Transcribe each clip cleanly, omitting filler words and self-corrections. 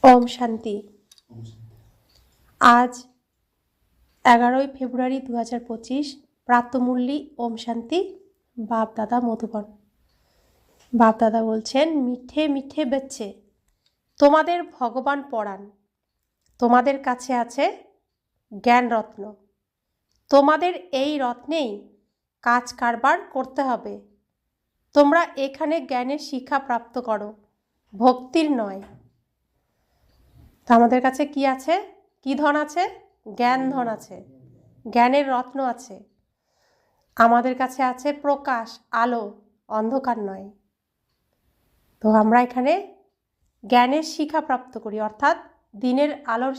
ওম শান্তি। আজ 11ই ফেব্রুয়ারি 2025 প্রাতঃমূল্যি। ওম শান্তি। বাপ দাদা মধুবন। বাপ দাদা বলছেন, মিঠে মিঠে বেচ্ছে তোমাদের ভগবান পড়ান। তোমাদের কাছে আছে জ্ঞান রত্ন। তোমাদের এই রত্নেই কাজ কারবার করতে হবে। তোমরা এখানে জ্ঞানের শিক্ষা প্রাপ্ত করো, ভক্তির নয়। তো আমাদের কাছে কি আছে? কি ধন আছে? জ্ঞান ধন আছে, জ্ঞানের রত্ন আছে। আমাদের কাছে আছে প্রকাশ, আলো, অন্ধকার নয়। তো আমরা এখানে জ্ঞানের শিক্ষা প্রাপ্ত করি, অর্থাৎ দিনের আলোর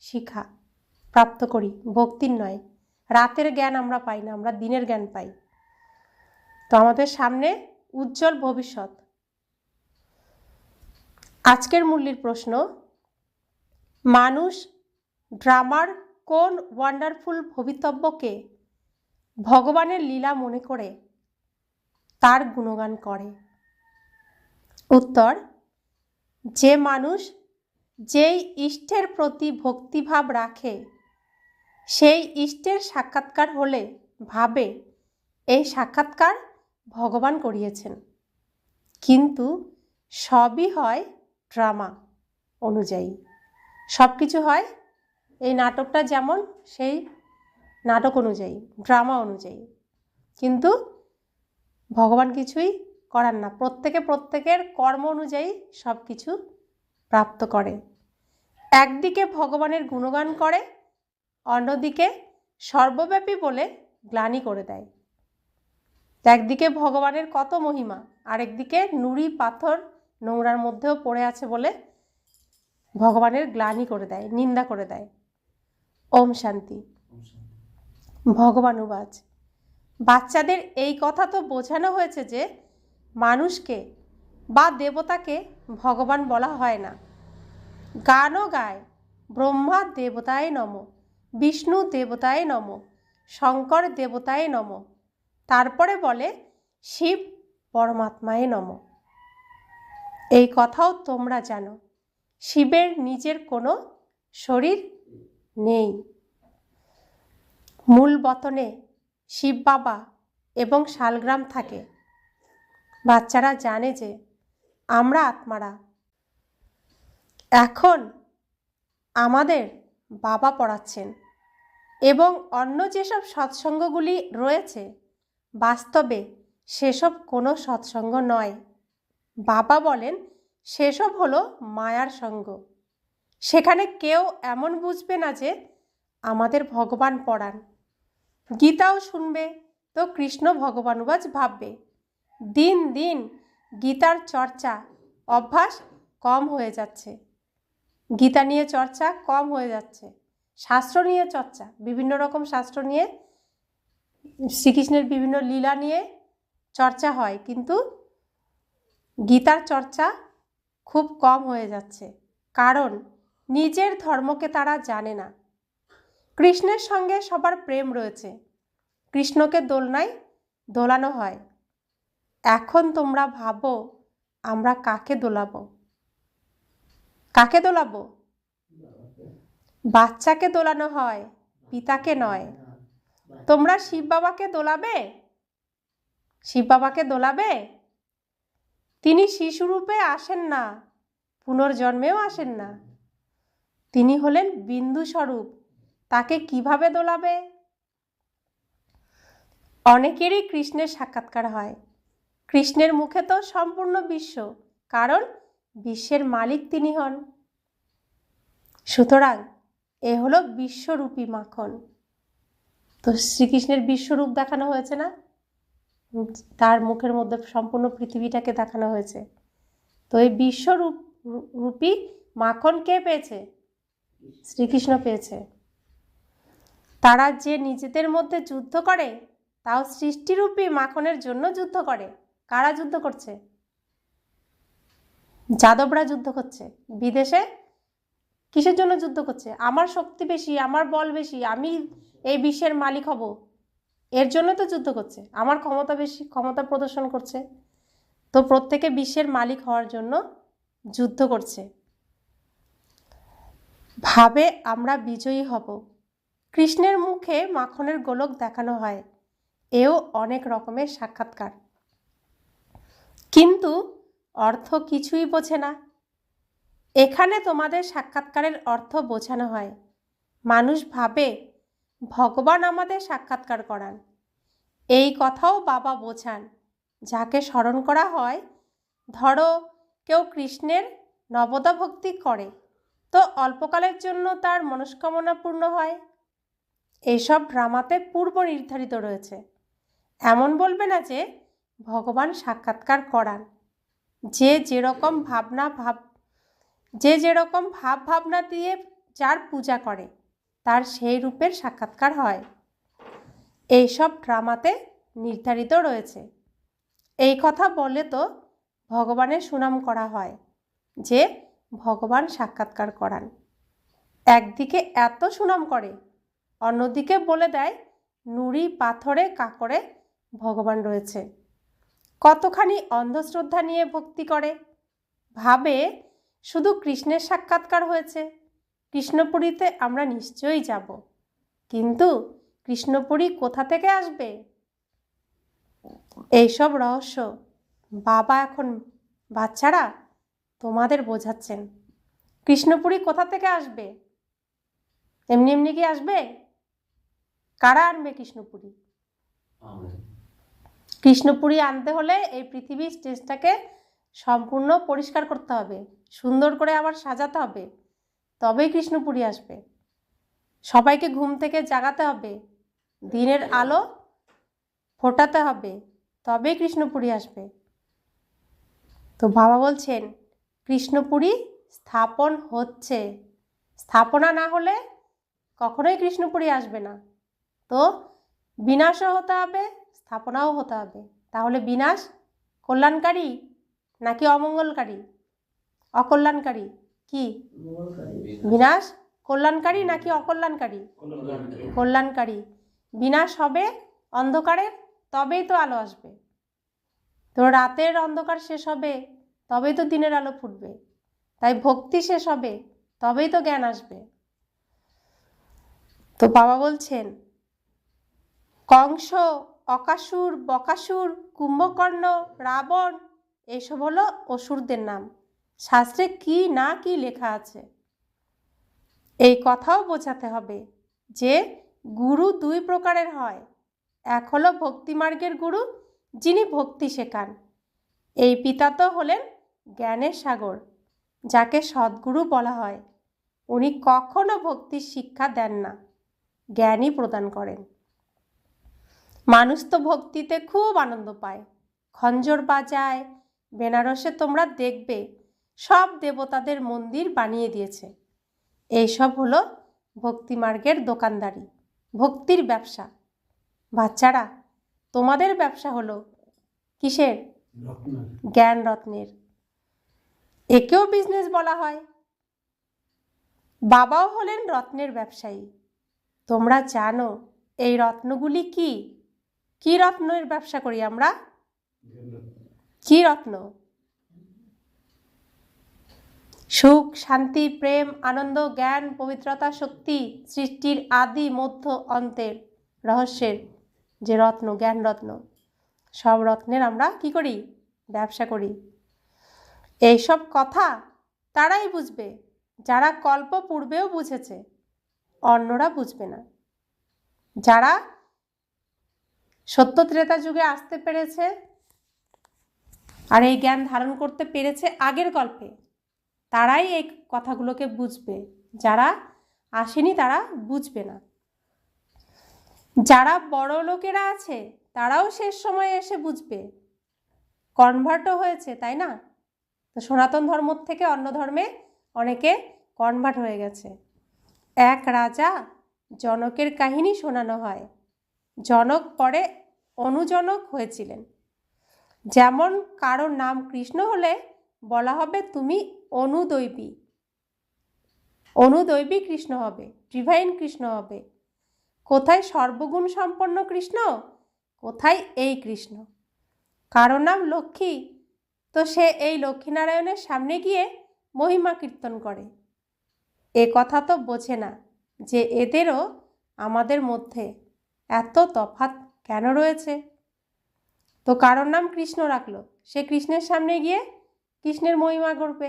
শিক্ষা প্রাপ্ত করি, ভক্তির নয়। রাতের জ্ঞান আমরা পাই না, আমরা দিনের জ্ঞান পাই। তো আমাদের সামনে উজ্জ্বল ভবিষ্যৎ। আজকের মূল্যের প্রশ্ন, মানুষ ড্রামার কোন ওয়ান্ডারফুল ভবিতব্যকে ভগবানের লীলা মনে করে তার গুণগান করে? উত্তর, যে মানুষ যেই ইষ্টের প্রতি ভক্তিভাব রাখে সেই ইষ্টের সাক্ষাৎকার হলে ভাবে এই সাক্ষাৎকার ভগবান করিয়েছেন। কিন্তু সবই হয় ড্রামা অনুযায়ী, সব কিছু হয় এই নাটকটা যেমন সেই নাটক অনুযায়ী, ড্রামা অনুযায়ী। কিন্তু ভগবান কিছুই করান না, প্রত্যেকের কর্ম অনুযায়ী সব কিছু প্রাপ্ত করে। একদিকে ভগবানের গুণগান করে, অন্যদিকে সর্বব্যাপী বলে গ্লানি করে দেয়। একদিকে ভগবানের কত মহিমা, আরেকদিকে নুড়ি পাথর নোংরার মধ্যেও পড়ে আছে বলে ভগবানের গ্লানি করে দেয়, নিন্দা করে দেয়। ওম শান্তি। ভগবানুবাচ, বাচ্চাদের এই কথা তো বোঝানো হয়েছে যে মানুষকে বা দেবতাকে ভগবান বলা হয় না। গানও গায় ব্রহ্মা দেবতায় নম, বিষ্ণু দেবতায় নম, শঙ্কর দেবতায় নম, তারপরে বলে শিব পরমাত্মায় নম। এই কথাও তোমরা জানো, শিবের নিজের কোনো শরীর নেই। মূল বতনে শিব বাবা এবং শালগ্রাম থাকে। বাচ্চারা জানে যে আমরা আত্মারা। এখন আমাদের বাবা পড়াচ্ছেন এবং অন্য যেসব সৎসঙ্গগুলি রয়েছে বাস্তবে সেসব কোনো সৎসঙ্গ নয়। বাবা বলেন সেসব হলো মায়ার সঙ্গ। সেখানে কেউ এমন বুঝবে না যে আমাদের ভগবান পড়ান। গীতাও শুনবে তো কৃষ্ণ ভগবানুবাজ ভাববে। দিন দিন গীতার চর্চা অভ্যাস কম হয়ে যাচ্ছে, গীতা নিয়ে চর্চা কম হয়ে যাচ্ছে। শাস্ত্র নিয়ে চর্চা, বিভিন্ন রকম শাস্ত্র নিয়ে, শ্রীকৃষ্ণের বিভিন্ন লীলা নিয়ে চর্চা হয়, কিন্তু গীতার চর্চা খুব কম হয়ে যাচ্ছে। কারণ নিজের ধর্মকে তারা জানে না। কৃষ্ণের সঙ্গে সবার প্রেম রয়েছে, কৃষ্ণকে দোলনায় দোলানো হয়। এখন তোমরা ভাবো আমরা কাকে দোলাবো? কাকে দোলাবো? বাচ্চাকে দোলানো হয়, পিতাকে নয়। তোমরা শিব বাবাকে দোলাবে? শিব বাবাকে দোলাবে? তিনি শিশুরূপে আসেন না, পুনর্জন্মেও আসেন না। তিনি হলেন বিন্দু স্বরূপ, তাকে কিভাবে দোলাবে? অনেকেরই কৃষ্ণের সাক্ষাৎকার হয়। কৃষ্ণের মুখে তো সম্পূর্ণ বিশ্ব, কারণ বিশ্বের মালিক তিনি হন। সুতরাং এ হলো বিশ্বরূপী মাখন। তো শ্রীকৃষ্ণের বিশ্বরূপ দেখানো হয়েছে না, তার মুখের মধ্যে সম্পূর্ণ পৃথিবীটাকে দেখানো হয়েছে। তো এই বিশ্বরূপ রূপী মাখন কে পেয়েছে? শ্রীকৃষ্ণ পেয়েছে। তারা যে নিজেদের মধ্যে যুদ্ধ করে তাও সৃষ্টিরূপী মাখনের জন্য যুদ্ধ করে। কারা যুদ্ধ করছে? যাদবরা যুদ্ধ করছে। বিদেশে কিসের জন্য যুদ্ধ করছে? আমার শক্তি বেশি, আমার বল বেশি, আমি এই বিশ্বের মালিক হব, এর জন্য তো যুদ্ধ করছে। আমার ক্ষমতা বেশি, ক্ষমতা প্রদর্শন করছে। তো প্রত্যেকে বিশ্বের মালিক হওয়ার জন্য যুদ্ধ করছে। ভাবে আমরা বিজয়ী হব। কৃষ্ণের মুখে মাখনের গোলক দেখানো হয়, এও অনেক রকমের সাক্ষাৎকার। কিন্তু অর্থ কিছুই বোঝে না। এখানে তোমাদের সাক্ষাৎকারের অর্থ বোঝানো হয়। মানুষ ভাবে ভগবান আমাদের সাক্ষাৎকার করান, এই কথাও বাবা বোঝান। যাকে স্মরণ করা হয়, ধরো কেউ কৃষ্ণের নবদা ভক্তি করে, তো অল্পকালের জন্য তার মনস্কামনা পূর্ণ হয়। এইসব ড্রামাতে পূর্ব নির্ধারিত রয়েছে। এমন বলবে না যে ভগবান সাক্ষাৎকার করান। যে যেরকম ভাব ভাবনা দিয়ে যার পূজা করে, তার সেই রূপের সাক্ষাৎকার হয়। এইসব ড্রামাতে নির্ধারিত রয়েছে। এই কথা বলে তো ভগবানের সুনাম করা হয় যে ভগবান সাক্ষাৎকার করান। একদিকে এত সুনাম করে, অন্যদিকে বলে দেয় নুড়ি পাথরে কাকরে ভগবান রয়েছে। কতখানি অন্ধশ্রদ্ধা নিয়ে ভক্তি করে, ভাবে শুধু কৃষ্ণের সাক্ষাৎকার হয়েছে, কৃষ্ণপুরীতে আমরা নিশ্চয়ই যাব। কিন্তু কৃষ্ণপুরী কোথা থেকে আসবে? এইসব রহস্য বাবা এখন বাচ্চারা তোমাদের বোঝাচ্ছেন। কৃষ্ণপুরী কোথা থেকে আসবে? এমনি এমনি কি আসবে? কারা আনবে কৃষ্ণপুরী? কৃষ্ণপুরী আনতে হলে এই পৃথিবীর স্টেজটাকে সম্পূর্ণ পরিষ্কার করতে হবে, সুন্দর করে আবার সাজাতে হবে, তবেই কৃষ্ণপুরী আসবে। সবাইকে ঘুম থেকে জাগাতে হবে, দিনের আলো ফোটাতে হবে, তবেই কৃষ্ণপুরী আসবে। তো বাবা বলছেন কৃষ্ণপুরী স্থাপন হচ্ছে। স্থাপনা না হলে কখনোই কৃষ্ণপুরী আসবে না। তো বিনাশও হতে হবে, স্থাপনাও হতে হবে। তাহলে বিনাশ কল্যাণকারী নাকি অমঙ্গলকারী? অকল্যাণকারী? কি বিনাশ কল্যাণকারী নাকি অকল্যাণকারী? কল্যাণকারী। বিনাশ হবে অন্ধকারের, তবেই তো আলো আসবে। তো রাতের অন্ধকার শেষ হবে, তবেই তো দিনের আলো ফুটবে। তাই ভক্তি শেষ হবে, তবেই তো জ্ঞান আসবে। তো বাবা বলছেন কংস, অকাসুর, বকাসুর, কুম্ভকর্ণ, রাবণ এসব হলো অসুরদের নাম। শাস্ত্রে কি না কি লেখা আছে। এই কথাও বোঝাতে হবে যে গুরু দুই প্রকারের হয়। এক হলো ভক্তিমার্গের গুরু, যিনি ভক্তি শেখান। এই পিতা তো হলেন জ্ঞানের সাগর, যাকে সদ্গুরু বলা হয়। উনি কখনো ভক্তির শিক্ষা দেন না, জ্ঞানই প্রদান করেন। মানুষ তো ভক্তিতে খুব আনন্দ পায়, খঞ্জর বাজায়। বেনারসে তোমরা দেখবে সব দেবতাদের মন্দির বানিয়ে দিয়েছে। এইসব হলো ভক্তিমার্গের দোকানদারি, ভক্তির ব্যবসা। বাচ্চারা, তোমাদের ব্যবসা হলো কিসের? জ্ঞান রত্নের। একেও বিজনেস বলা হয়। বাবাও হলেন রত্নের ব্যবসায়ী। তোমরা জানো এই রত্নগুলি কি? কি রত্নের ব্যবসা করি আমরা? কি রত্ন? সুখ, শান্তি, প্রেম, আনন্দ, জ্ঞান, পবিত্রতা, শক্তি, সৃষ্টির আদি মধ্য অন্তের রহস্যের যে রত্ন, জ্ঞান রত্ন, সব রত্নের আমরা কি করি? ব্যবসা করি। এইসব কথা তারাই বুঝবে যারা কল্প পূর্বেও বুঝেছে, অন্যরা বুঝবে না। যারা সত্য ত্রেতা যুগে আসতে পেরেছে আর এই জ্ঞান ধারণ করতে পেরেছে আগের কল্পে, তারাই এই কথাগুলোকে বুঝবে। যারা আসেনি তারা বুঝবে না। যারা বড় লোকেরা আছে তারাও শেষ সময়ে এসে বুঝবে। কনভার্টও হয়েছে, তাই না? তো সনাতন ধর্ম থেকে অন্য ধর্মে অনেকে কনভার্ট হয়ে গেছে। এক রাজা জনকের কাহিনী শোনানো হয়। জনক পরে অনুজনক হয়েছিলেন। যেমন কারোর নাম কৃষ্ণ হলে বলা হবে তুমি অনুদৈবী। অনুদৈবী কৃষ্ণ হবে, ডিভাইন কৃষ্ণ হবে। কোথায় সর্বগুণ সম্পন্ন কৃষ্ণ, কোথায় এই কৃষ্ণ। কারোর নাম লক্ষ্মী, তো সে এই লক্ষ্মীনারায়ণের সামনে গিয়ে মহিমা কীর্তন করে। এ কথা তো বোঝে না যে এদেরও আমাদের মধ্যে এত তফাৎ কেন রয়েছে। তো কারোর নাম কৃষ্ণ রাখলো, সে কৃষ্ণের সামনে গিয়ে কৃষ্ণের মহিমা করবে,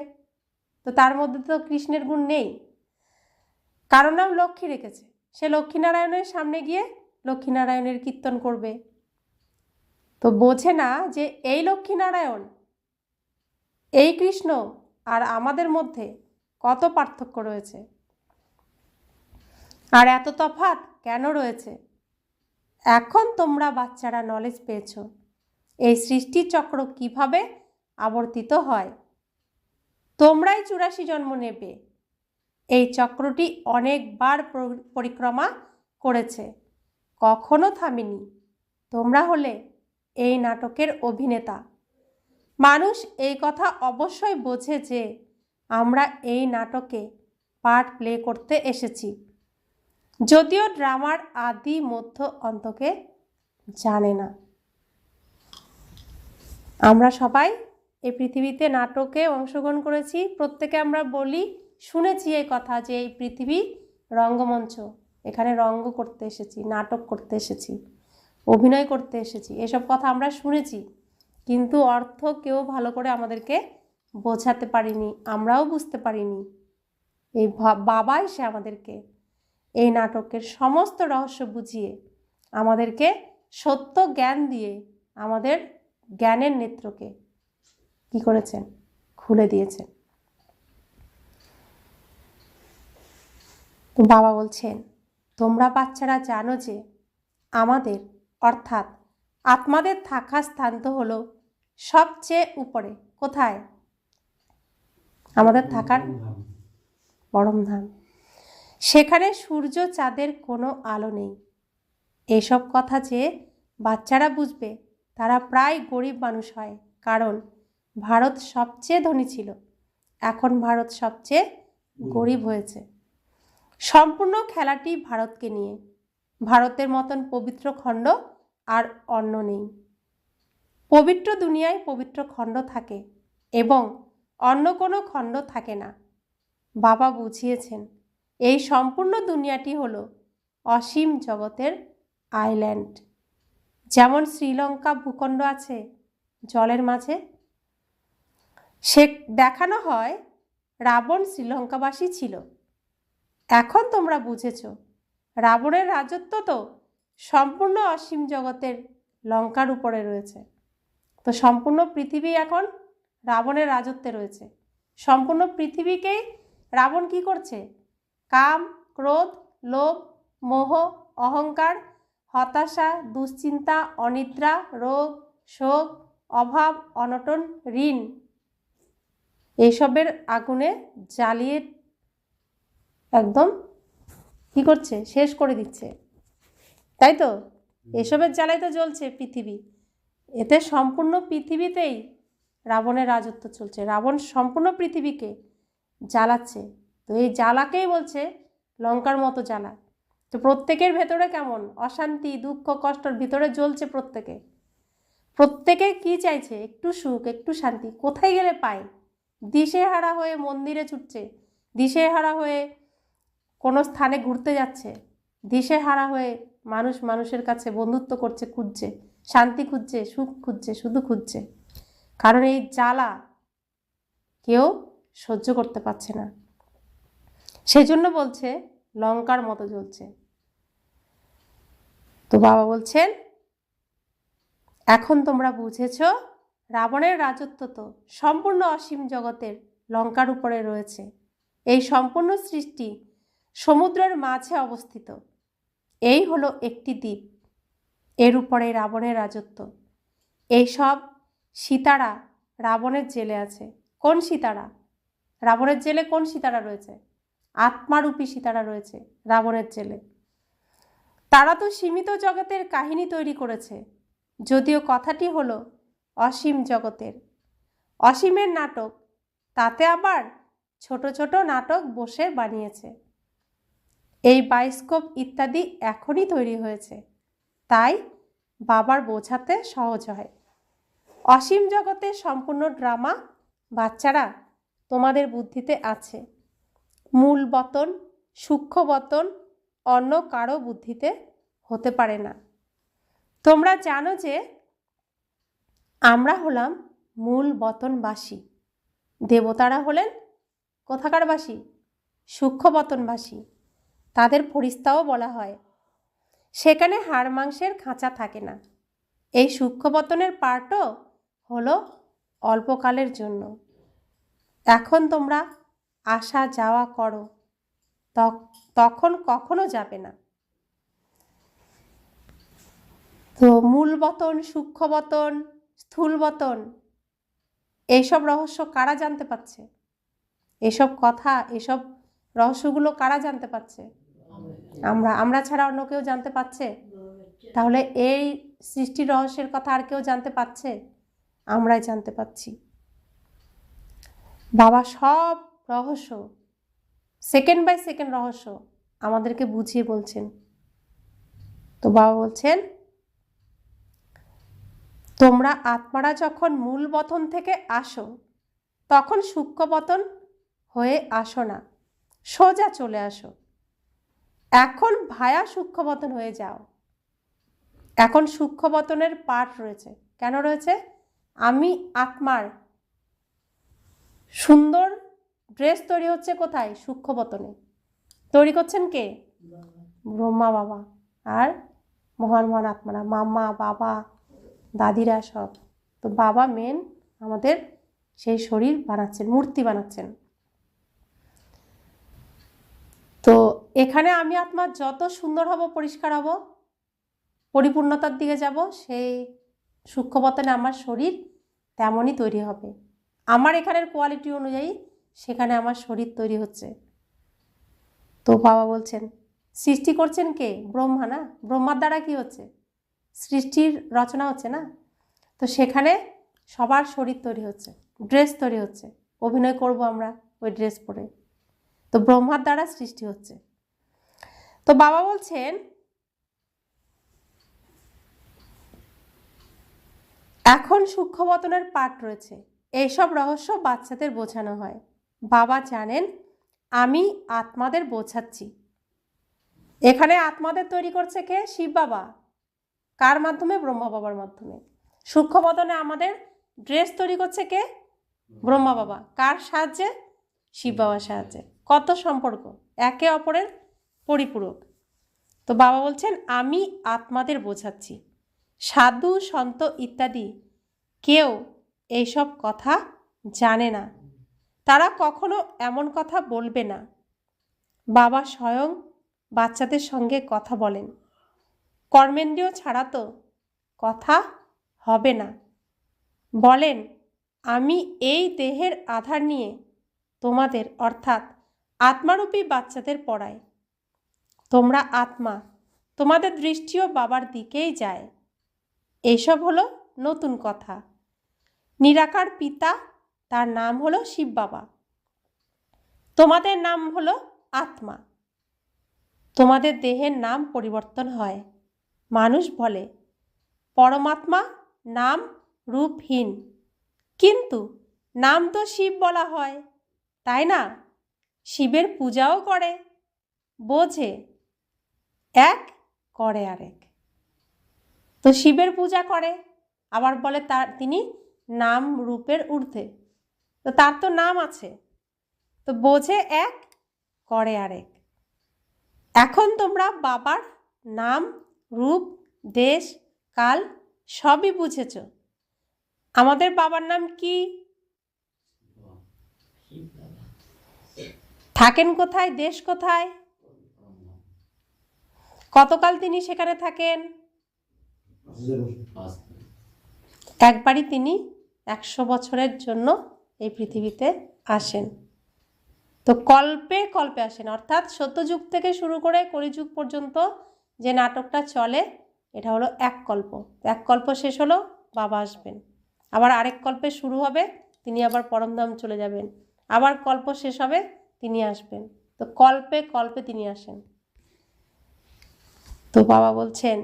তো তার মধ্যে তো কৃষ্ণের গুণ নেই। কারোর নাম লক্ষ্মী রেখেছে, সে লক্ষ্মীনারায়ণের সামনে গিয়ে লক্ষ্মীনারায়ণের কীর্তন করবে। তো বোঝে না যে এই লক্ষ্মীনারায়ণ, এই কৃষ্ণ আর আমাদের মধ্যে কত পার্থক্য রয়েছে, আর এত তফাৎ কেন রয়েছে। এখন তোমরা বাচ্চারা নলেজ পেয়েছ এই সৃষ্টির চক্র কিভাবে আবর্তিত হয়। তোমরাই 84 জন্ম নেবে। এই চক্রটি অনেকবার পরিক্রমা করেছে, কখনো থামেনি। তোমরা হলে এই নাটকের অভিনেতা। মানুষ এই কথা অবশ্যই বোঝে যে আমরা এই নাটকে পার্ট প্লে করতে এসেছি, যদিও ড্রামার আদি মধ্য অন্তকে জানে না। আমরা সবাই এই পৃথিবীতে নাটকে অংশগ্রহণ করেছি, প্রত্যেকে আমরা বলি, শুনেছি এই কথা যে এই পৃথিবী রঙ্গমঞ্চ, এখানে রঙ্গ করতে এসেছি, নাটক করতে এসেছি, অভিনয় করতে এসেছি, এসব কথা আমরা শুনেছি, কিন্তু অর্থ কেউ ভালো করে আমাদেরকে বোঝাতে পারিনি, আমরাও বুঝতে পারিনি। এই বাবা এসে আমাদেরকে এই নাটকের সমস্ত রহস্য বুঝিয়ে আমাদেরকে সত্য জ্ঞান দিয়ে আমাদের জ্ঞানের নেত্রকে কি করেছেন, খুলে দিয়েছেন। তো বাবা বলছেন, তোমরা বাচ্চারা জানো যে আমাদের অর্থাৎ আত্মাদের থাকার স্থান তো হলো সবচেয়ে উপরে। কোথায়? আমাদের থাকার পরমধাম। সেখানে সূর্য চাঁদের কোনো আলো নেই। এসব কথা যে বাচ্চারা বুঝবে তারা প্রায় গরিব মানুষ হয়, কারণ ভারত সবচেয়ে ধনী ছিল, এখন ভারত সবচেয়ে গরিব হয়েছে। সম্পূর্ণ খেলাটি ভারতকে নিয়ে। ভারতের মতন পবিত্র খণ্ড আর অন্য নেই। পবিত্র দুনিয়ায় পবিত্র খণ্ড থাকে এবং অন্য কোনো খণ্ড থাকে না। বাবা বুঝিয়েছেন এই সম্পূর্ণ দুনিয়াটি হলো অসীম জগতের আইল্যান্ড। যেমন শ্রীলঙ্কা ভূখণ্ড আছে জলের মাঝে, সে দেখানো হয় রাবণ শ্রীলঙ্কাবাসী ছিল। এখন তোমরা বুঝেছ রাবণের রাজত্ব তো সম্পূর্ণ অসীম জগতের লঙ্কার উপরে রয়েছে। তো সম্পূর্ণ পৃথিবী এখন রাবণের রাজত্বে রয়েছে। সম্পূর্ণ পৃথিবীকেই রাবণ কি করছে? কাম, ক্রোধ, লোভ, মোহ, অহংকার, হতাশা, দুশ্চিন্তা, অনিদ্রা, রোগ, শোক, অভাব, অনটন, ঋণ, এইসবের আগুনে জ্বালিয়ে একদম কি করছে? শেষ করে দিচ্ছে, তাই তো? এসবের জ্বালায় তো জ্বলছে পৃথিবী। এতে সম্পূর্ণ পৃথিবীতেই রাবণের রাজত্ব চলছে। রাবণ সম্পূর্ণ পৃথিবীকে জ্বালাচ্ছে। তো এই জ্বালাকেই বলছে লঙ্কার মতো জ্বালা। তো প্রত্যেকের ভেতরে কেমন অশান্তি, দুঃখ, কষ্টর ভিতরে জ্বলছে প্রত্যেকে। প্রত্যেকে কি চাইছে? একটু সুখ, একটু শান্তি। কোথায় গেলে পায়? দিশেহারা হয়ে মন্দিরে ছুটছে, দিশেহারা হয়ে কোনো স্থানে ঘুরতে যাচ্ছে, দিশেহারা হয়ে মানুষ মানুষের কাছে বন্ধুত্ব করছে, খুঁজছে, শান্তি খুঁজছে, সুখ খুঁজছে, শুধু খুঁজছে। কারণ এই জ্বালা কেউ সহ্য করতে পারছে না, সেই জন্য বলছে লঙ্কার মতো জ্বলছে। তো বাবা বলছেন এখন তোমরা বুঝেছ রাবণের রাজত্ব তো সম্পূর্ণ অসীম জগতের লঙ্কার উপরে রয়েছে। এই সম্পূর্ণ সৃষ্টি সমুদ্রের মাঝে অবস্থিত। এই হলো একটি দ্বীপ, এর উপরে রাবণের রাজত্ব। এই সব সীতারা রাবণের জেলে আছে। কোন সীতারা? রাবণের জেলে কোন সীতারা রয়েছে? আত্মারূপী সীতারা রয়েছে রাবণের জেলে। তারা তো সীমিত জগতের কাহিনী তৈরি করেছে, যদিও কথাটি হলো অসীম জগতের। অসীমের নাটক, তাতে আবার ছোট ছোট নাটক বসে বানিয়েছে। এই বায়োস্কোপ ইত্যাদি এখনই তৈরি হয়েছে, তাই বাবার বোঝাতে সহজ হয়। অসীম জগতের সম্পূর্ণ ড্রামা বাচ্চারা তোমাদের বুদ্ধিতে আছে। মূল বতন, সূক্ষ্ম বতন অন্য কারো বুদ্ধিতে হতে পারে না। তোমরা জানো যে আমরা হলাম মূল বতনবাসী, দেবতারা হলেন কোথাকার বাসী? সূক্ষ্ম বতনবাসী। তাদের ফরিস্তাও বলা হয়। সেখানে হাড় মাংসের খাঁচা থাকে না। এই সূক্ষ্ম বতনের পার্টও হলো অল্পকালের জন্য। এখন তোমরা আসা যাওয়া করো, তখন কখনো যাবে না। তো মূল বতন, সূক্ষ্ম বতন, স্থূল বতন, এইসব রহস্য কারা জানতে পারছে? এসব কথা, এসব রহস্যগুলো কারা জানতে পারছে? আমরা ছাড়া অন্য কেউ জানতে পারছে? তাহলে এই সৃষ্টির রহস্যের কথা আর কেউ জানতে পারছে? আমরাই জানতে পারছি। বাবা সব রহস্য, সেকেন্ড বাই সেকেন্ড রহস্য আমাদেরকে বুঝিয়ে বলছেন। তো বাবা বলছেন, তোমরা আত্মারা যখন মূল বতন থেকে আসো তখন সূক্ষ্ম বতন হয়ে আসো না, সোজা চলে আসো। এখন ভায়া সূক্ষ্ম বতন হয়ে যাও। এখন সূক্ষ্ম বতনের পার্ট রয়েছে। কেন রয়েছে? আমি আত্মার সুন্দর ড্রেস তৈরি হচ্ছে কোথায়? সূক্ষ্ম বতনে। তৈরি করছেন কে? ব্রহ্মা বাবা আর মহান মহান আত্মারা, মাম্মা, বাবা, দাদিরা সব। তো বাবা মেন আমাদের সেই শরীর বানাচ্ছেন, মূর্তি বানাচ্ছেন। তো এখানে আমি আত্মা যত সুন্দর হব, পরিষ্কার হব, পরিপূর্ণতার দিকে যাব, সেই সূক্ষ্মবতনে আমার শরীর তেমনই তৈরি হবে। আমার এখানের কোয়ালিটি অনুযায়ী সেখানে আমার শরীর তৈরি হচ্ছে। তো বাবা বলছেন, সৃষ্টি করছেন কে? ব্রহ্মা না? ব্রহ্মার দ্বারা কি হচ্ছে? সৃষ্টির রচনা হচ্ছে না? তো সেখানে সবার শরীর তৈরি হচ্ছে, ড্রেস তৈরি হচ্ছে, অভিনয় করব আমরা ওই ড্রেস পরে। তো ব্রহ্মার দ্বারা সৃষ্টি হচ্ছে। তো বাবা বলছেন, এখন সূক্ষ্মবতনের পাঠ রয়েছে। এইসব রহস্য বাচ্চাদের বোঝানো হয়। বাবা জানেন আমি আত্মাদের বোঝাচ্ছি। এখানে আত্মাদের তৈরি করছে কে? শিব বাবা। কার মাধ্যমে? ব্রহ্মা বাবার মাধ্যমে। সূক্ষ্মবতনে আমাদের ড্রেস তৈরি করছে কে? ব্রহ্মা বাবা। কার সাহায্যে? শিব বাবার সাহায্যে। কত সম্পর্ক, একে অপরের পরিপূরক। তো বাবা বলছেন, আমি আত্মাদের বোঝাচ্ছি। সাধু, সন্ত ইত্যাদি কেউ এইসব কথা জানে না। তারা কখনো এমন কথা বলবে না। বাবা স্বয়ং বাচ্চাদের সঙ্গে কথা বলেন। কর্মেন্দ্রিয় ছাড়া তো কথা হবে না। বলেন, আমি এই দেহের আধার নিয়ে তোমাদের অর্থাৎ আত্মারূপী বাচ্চাদের পড়াই। তোমরা আত্মা, তোমাদের দৃষ্টিও বাবার দিকেই যায়। এইসব হলো নতুন কথা। নিরাকার পিতা, তার নাম হলো শিব বাবা। তোমাদের নাম হলো আত্মা। তোমাদের দেহের নাম পরিবর্তন হয়। মানুষ বলে পরমাত্মা নাম রূপহীন, কিন্তু নাম তো শিব বলা হয়, তাই না? শিবের পূজাও করে, বোঝে এক, করে আরেক। তো শিবের পূজা করে, আবার বলে তিনি নাম রূপের ঊর্ধ্বে। তো তার তো নাম আছে, তো বোঝে এক, করে আরেক। এখন তোমরা বাবার নাম, রূপ, দেশ, কাল সবই বুঝেছ। আমাদের বাবার নাম কি? থাকেন কোথায়? দেশ কোথায়? কতকাল তিনি সেখানে থাকেন? একবারই তিনি 100 বছরের জন্য এই পৃথিবীতে আসেন। তো কল্পে কল্পে আসেন, অর্থাৎ সত্যযুগ থেকে শুরু করে কলিযুগ পর্যন্ত যে নাটকটা চলে, এটা হলো এক কল্প। এক কল্প শেষ হলো, বাবা আসবেন। আবার আরেক কল্পে শুরু হবে, তিনি আবার পরমধাম চলে যাবেন। আবার কল্প শেষ হবে, তিনি আসবেন। তো কল্পে কল্পে তিনি আসেন। তো বাবা বলছেন,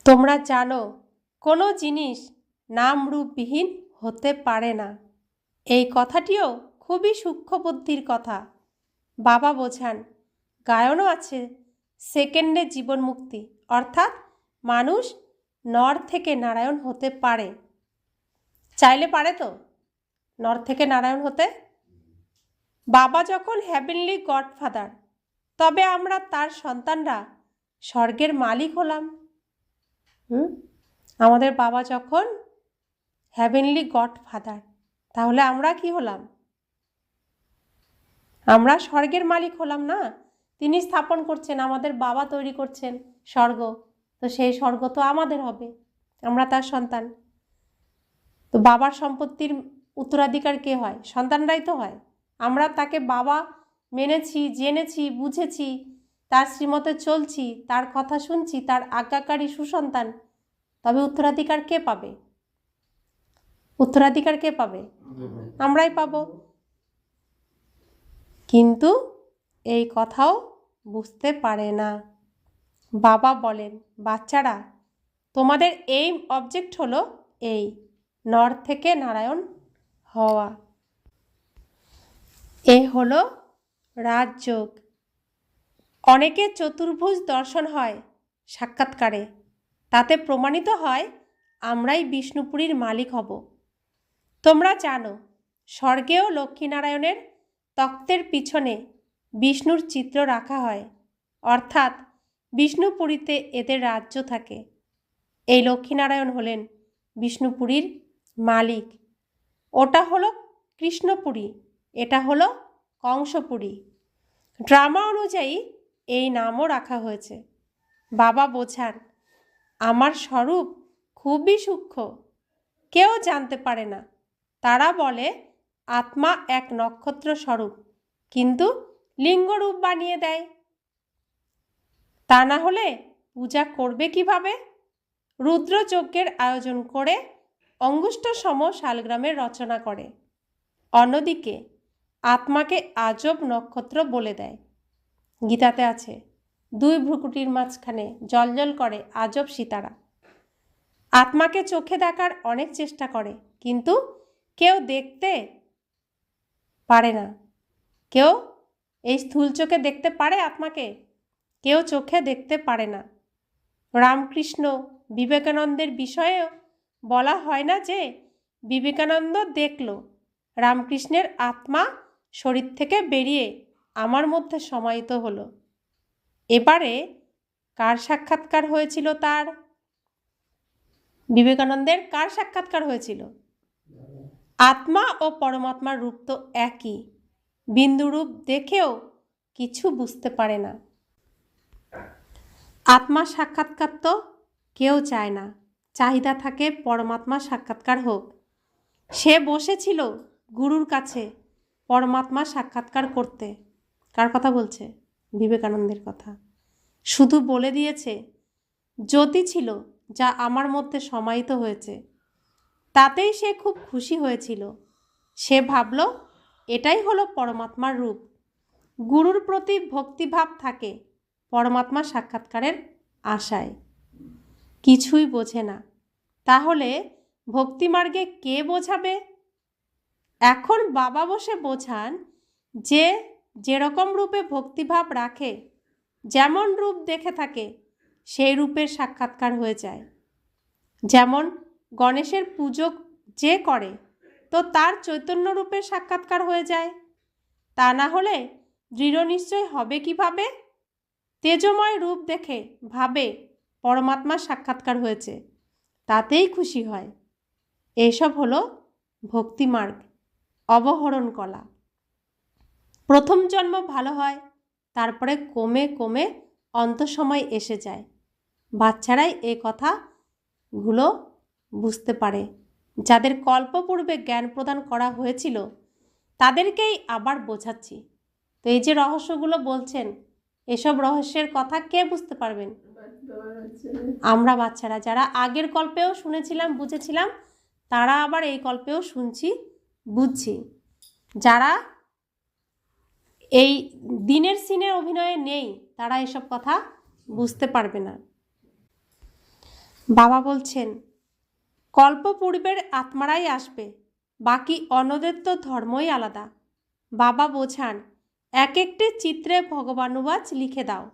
তোমরা জানো কোনো জিনিস নাম রূপবিহীন হতে পারে না। এই কথাটিও খুবই সূক্ষ্ম বুদ্ধির কথা। বাবা বোঝান গায়নও আছে সেকেন্ডে জীবন মুক্তি, অর্থাৎ মানুষ নর থেকে নারায়ণ হতে পারে। চাইলে পারে তো নর থেকে নারায়ণ হতে? বাবা যখন হ্যাভেনলি গডফাদার, তবে আমরা তার সন্তানরা স্বর্গের মালিক হলাম। আমাদের বাবা যখন হ্যাভেনলি গডফাদার, তাহলে আমরা কি হলাম? আমরা স্বর্গের মালিক হলাম না? তিনি স্থাপন করছেন, আমাদের বাবা তৈরি করছেন স্বর্গ, তো সেই স্বর্গ তো আমাদের হবে, আমরা তার সন্তান। তো বাবার সম্পত্তির উত্তরাধিকার কে হয়? সন্তানরাই তো হয়। আমরা তাকে বাবা মেনেছি, জেনেছি, বুঝেছি, তার শ্রীমতে চলছি, তার কথা শুনছি, তার আজ্ঞাকারী সুসন্তান। তবে উত্তরাধিকার কে পাবে? উত্তরাধিকার কে পাবে? আমরাই পাবো। কিন্তু এই কথাও বুঝতে পারে না। বাবা বলেন, বাচ্চারা, তোমাদের এইম অবজেক্ট হলো এই নর থেকে নারায়ণ হওয়া। এ হলো রাজযোগ। অনেকের চতুর্ভুজ দর্শন হয় সাক্ষাৎকারে, তাতে প্রমাণিত হয় আমরাই বিষ্ণুপুরীর মালিক হব। তোমরা জানো স্বর্গেও লক্ষ্মীনারায়ণের তক্তের পিছনে বিষ্ণুর চিত্র রাখা হয়, অর্থাৎ বিষ্ণুপুরীতে এদের রাজ্য থাকে। এই লক্ষ্মীনারায়ণ হলেন বিষ্ণুপুরীর মালিক। ওটা হলো কৃষ্ণপুরী, এটা হলো কংসপুরী। ড্রামা অনুযায়ী এই নামও রাখা হয়েছে। বাবা বোঝান আমার স্বরূপ খুবই সূক্ষ্ম, কেউ জানতে পারে না। তারা বলে আত্মা এক নক্ষত্র স্বরূপ, কিন্তু লিঙ্গরূপ বানিয়ে দেয়। তা না হলে পূজা করবে কিভাবে? রুদ্রযজ্ঞের আয়োজন করে অঙ্গুষ্ঠ সম শালগ্রামের রচনা করে। অন্যদিকে আত্মাকে আজব নক্ষত্র বলে দেয়। গীতাতে আছে, দুই ভ্রুকুটির মাঝখানে জ্বলজ্বল করে আজব সিতারা। আত্মাকে চোখে দেখার অনেক চেষ্টা করে, কিন্তু কেউ দেখতে পারে না। কেউ এই স্থূল চোখে দেখতে পারে আত্মাকে? কেউ চোখে দেখতে পারে না। রামকৃষ্ণ বিবেকানন্দের বিষয়েও বলা হয় না যে বিবেকানন্দ দেখল রামকৃষ্ণের আত্মা শরীর থেকে বেরিয়ে আমার মধ্যে সমাহিত হলো। এবারে কার সাক্ষাৎকার হয়েছিল তার? বিবেকানন্দের কার সাক্ষাৎকার হয়েছিল? আত্মা ও পরমাত্মার রূপ তো একই, বিন্দু রূপ দেখেও কিছু বুঝতে পারে না। আত্মার সাক্ষাৎকার তো কেউ চায় না, চাহিদা থাকে পরমাত্মার সাক্ষাৎকার হোক। সে বসেছিল গুরুর কাছে পরমাত্মার সাক্ষাৎকার করতে। কার কথা বলছে? বিবেকানন্দের কথা। শুধু বলে দিয়েছে জ্যোতি ছিল যা আমার মধ্যে সমাহিত হয়েছে, তাতেই সে খুব খুশি হয়েছিল। সে ভাবল এটাই হলো পরমাত্মার রূপ। গুরুর প্রতি ভক্তিভাব থাকে পরমাত্মার সাক্ষাৎকারের আশায়। কিছুই বোঝে না, তাহলে ভক্তিমার্গে কে বোঝাবে? এখন বাবা বসে বোঝান যে যেরকম রূপে ভক্তিভাব রাখে, যেমন রূপ দেখে থাকে, সেই রূপের সাক্ষাৎকার হয়ে যায়। যেমন গণেশের পুজো যে করে, তো তার চৈতন্য রূপের সাক্ষাৎকার হয়ে যায়। তা না হলে দৃঢ় নিশ্চয় হবে কিভাবে? তেজময় রূপ দেখে ভাবে পরমাত্মার সাক্ষাৎকার হয়েছে, তাতেই খুশি হয়। এসব হলো ভক্তিমার্গ, অবহরণ কলা। প্রথম জন্ম ভালো হয়, তারপরে কমে কমে অন্তসময় এসে যায়। বাচ্চারাই এই কথাগুলো বুঝতে পারে। যাদের কল্পপূর্বে জ্ঞান প্রদান করা হয়েছিল তাদেরকেই আবার বোঝাচ্ছি। তো এই যে রহস্যগুলো বলছেন, এসব রহস্যের কথা কে বুঝতে পারবেন? আমরা বাচ্চারা, যারা আগের কল্পেও শুনেছিলাম, বুঝেছিলাম, তারা আবার এই কল্পেও শুনছি, বুঝছি। যারা এই দিনের সিনের অভিনয়ে নেই, তারা এসব কথা বুঝতে পারবে না। বাবা বলছেন কল্পপূর্বের আত্মারাই আসবে, বাকি অন্যদের তো ধর্মই আলাদা। বাবা বোঝান, এক একটি চিত্রে ভগবানুবাচ লিখে দাও।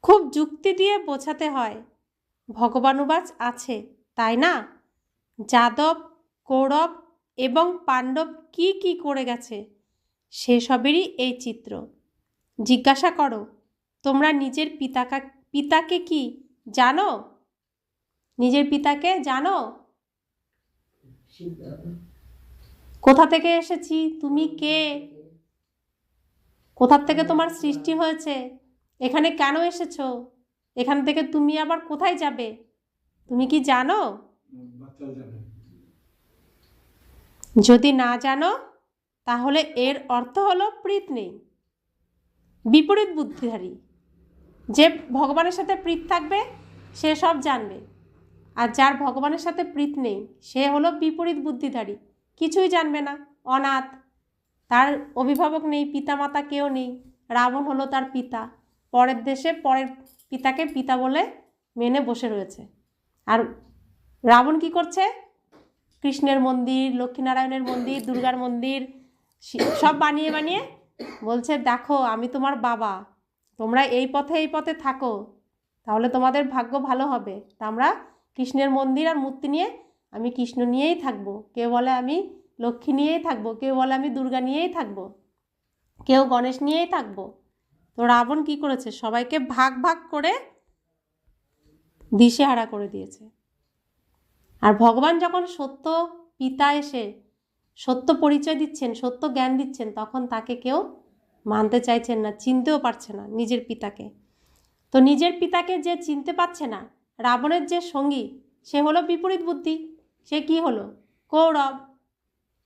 খুব যুক্তি দিয়ে বোঝাতে হয়। ভগবানুবাচ আছে, তাই না? যাদব, কৌরব এবং পাণ্ডব কি কি করে গেছে সেসবেরই এই চিত্র। জিজ্ঞাসা করো, তোমরা নিজের পিতাকে কি জানো? নিজের পিতাকে জানো? কোথা থেকে এসেছি, তুমি কে, কোথা থেকে তোমার সৃষ্টি হয়েছে, এখানে কেন এসেছো, এখান থেকে তুমি আবার কোথায় যাবে, তুমি কি জানো? যদি না জানো তাহলে এর অর্থ হলো প্রীত নেই। বিপরীত বুদ্ধিধারী যে ভগবানের সাথে প্রীত থাকবে সে সব জানবে, আর যার ভগবানের সাথে প্রীত নেই সে হলো বিপরীত বুদ্ধিধারী, কিছুই জানবে না, অনাথ, তার অভিভাবক নেই, পিতামাতা কেউ নেই। রাবণ হলো তার পিতা, পরের দেশে পরের পিতাকে পিতা বলে মেনে বসে রয়েছে। আর রাবণ কি করছে? কৃষ্ণের মন্দির, লক্ষ্মীনারায়ণের মন্দির, দুর্গার মন্দির সব বানিয়ে বানিয়ে বলছে, দেখো আমি তোমার বাবা, তোমরা এই পথে থাকো, তাহলে তোমাদের ভাগ্য ভালো হবে। তা আমরা কৃষ্ণের মন্দির আর মূর্তি নিয়ে, আমি কৃষ্ণ নিয়েই থাকবো, কেউ বলে আমি লক্ষ্মী নিয়েই থাকবো, কেউ বলে আমি দুর্গা নিয়েই থাকবো, কেউ গণেশ নিয়েই থাকবো। তো রাবণ কি করেছে? সবাইকে ভাগ ভাগ করে দিশেহারা করে দিয়েছে। আর ভগবান যখন সত্য পিতা এসে সত্য পরিচয় দিচ্ছেন, সত্য জ্ঞান দিচ্ছেন, তখন তাকে কেউ মানতে চাইছেন না, চিনতেও পারছে না নিজের পিতাকে। তো নিজের পিতাকে যে চিনতে পারছে না, রাবণের যে সঙ্গী সে হলো বিপরীত বুদ্ধি, সে কি হলো? কৌরব।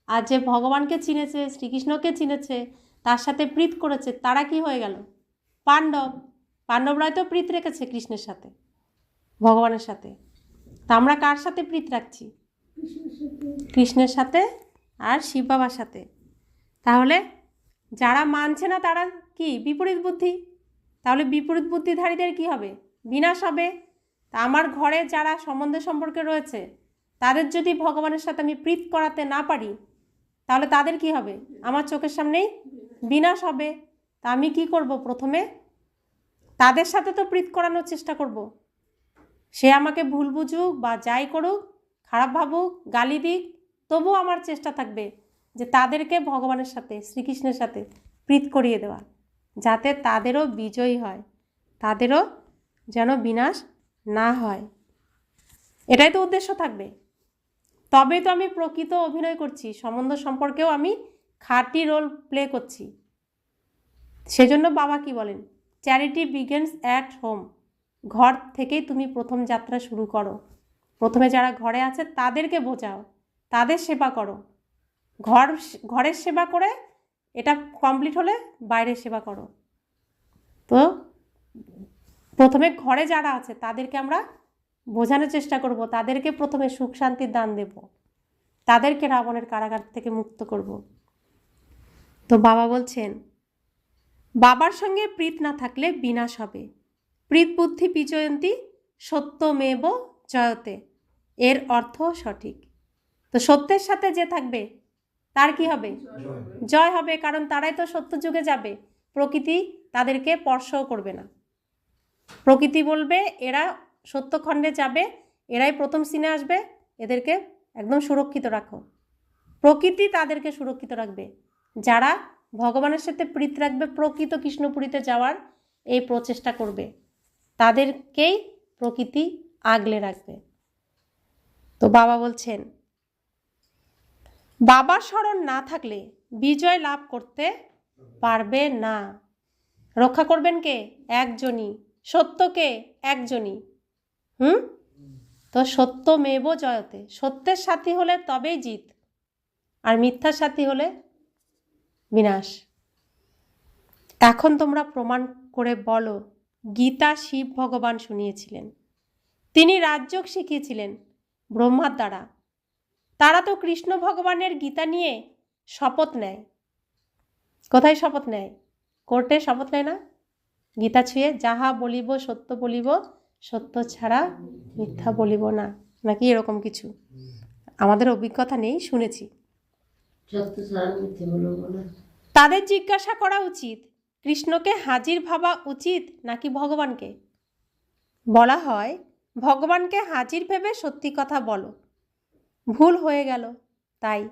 আর যে ভগবানকে চিনেছে, শ্রীকৃষ্ণকে চিনেছে, তার সাথে প্রীত করেছে, তারা কি হয়ে গেল? পাণ্ডব। পাণ্ডবরাই তো প্রীত রেখেছে কৃষ্ণের সাথে, ভগবানের সাথে। তা আমরা কার সাথে প্রীত রাখছি? কৃষ্ণের সাথে আর শিব বাবার সাথে। তাহলে যারা মানছে না তারা কি? বিপরীত বুদ্ধি। তাহলে বিপরীত বুদ্ধিধারীদের কি হবে? বিনাশ হবে। তা আমার ঘরে যারা সম্বন্ধে সম্পর্কে রয়েছে তাদের যদি ভগবানের সাথে আমি প্রীত করাতে না পারি, তাহলে তাদের কি হবে? আমার চোখের সামনেই বিনাশ হবে। তা আমি কি করব? প্রথমে তাদের সাথে তো প্রীত করানোর চেষ্টা করব। সে আমাকে ভুল বুঝুক বা যাই করুক, খারাপ ভাবুক, গালি দিক, তবুও আমার চেষ্টা থাকবে যে তাদেরকে ভগবানের সাথে, শ্রীকৃষ্ণের সাথে প্রীত করিয়ে দেওয়া, যাতে তাদেরও বিজয়ী হয়, তাদেরও যেন বিনাশ না হয়। এটাই তো উদ্দেশ্য থাকবে। তবেই তো আমি প্রকৃত অভিনয় করছি, সম্বন্ধ সম্পর্কেও আমি খাঁটি রোল প্লে করছি। সেজন্য বাবা কি বলেন? Charity begins at home. ঘর থেকেই তুমি প্রথম যাত্রা শুরু করো। প্রথমে যারা ঘরে আছে তাদেরকে বোঝাও, তাদের সেবা করো। ঘরের সেবা করে এটা কমপ্লিট হলে বাইরের সেবা করো। তো প্রথমে ঘরে যারা আছে তাদেরকে আমরা বোঝানোর চেষ্টা করব, তাদেরকে প্রথমে সুখ শান্তির দান দেব, তাদেরকে রাবণের কারাগার থেকে মুক্ত করব। তো বাবা বলছেন, বাবার সঙ্গে প্রীত না থাকলে বিনাশ হবে। প্রীত বুদ্ধি বিজয়ন্তী সত্যমেব জয়তে, এর অর্থ সঠিক। তো সত্যের সাথে যে থাকবে তার কি হবে? জয় হবে, কারণ তারাই তো সত্য যুগে যাবে। প্রকৃতি তাদেরকে স্পর্শও করবে না। প্রকৃতি বলবে এরা সত্যখণ্ডে যাবে, এরাই প্রথম সিনে আসবে, এদেরকে একদম সুরক্ষিত রাখো। প্রকৃতি তাদেরকে সুরক্ষিত রাখবে। যারা ভগবানের সাথে প্রীত রাখবে, প্রকৃত কৃষ্ণপুরীতে যাওয়ার এই প্রচেষ্টা করবে, তাদেরকেই প্রকৃতি আগলে রাখবে। তো বাবা বলছেন, বাবার স্মরণ না থাকলে বিজয় লাভ করতে পারবে না। রক্ষা করবেন কে? একজনই। সত্যকে একজনই। তো সত্যমেব জয়তে, সত্যের সাথী হলে তবেই জিত, আর মিথ্যার সাথী হলে বিনাশ। এখন তোমরা প্রমাণ করে বলো, গীতা শিব ভগবান শুনিয়েছিলেন, তিনি রাজযোগ শিখিয়েছিলেন ব্রহ্মার দ্বারা। তারা তো কৃষ্ণ ভগবানের গীতা নিয়ে শপথ নেয়। কোথায় শপথ নেয়? কোর্টে শপথ নেয় না? গীতা ছুঁয়ে, যাহা বলিব সত্য বলিব, সত্য ছাড়া মিথ্যা বলিব না, নাকি এরকম কিছু? আমাদের অভিজ্ঞতা নেই, শুনেছি। সত্য ছাড়া মিথ্যে বলবো না। তাদের জিজ্ঞাসা করা উচিত, কৃষ্ণকে হাজির ভাবা উচিত নাকি ভগবানকে? বলা হয়, ভগবানকে হাজির ভেবে সত্যি কথা বলো। ভুল হয়ে গেল তাই।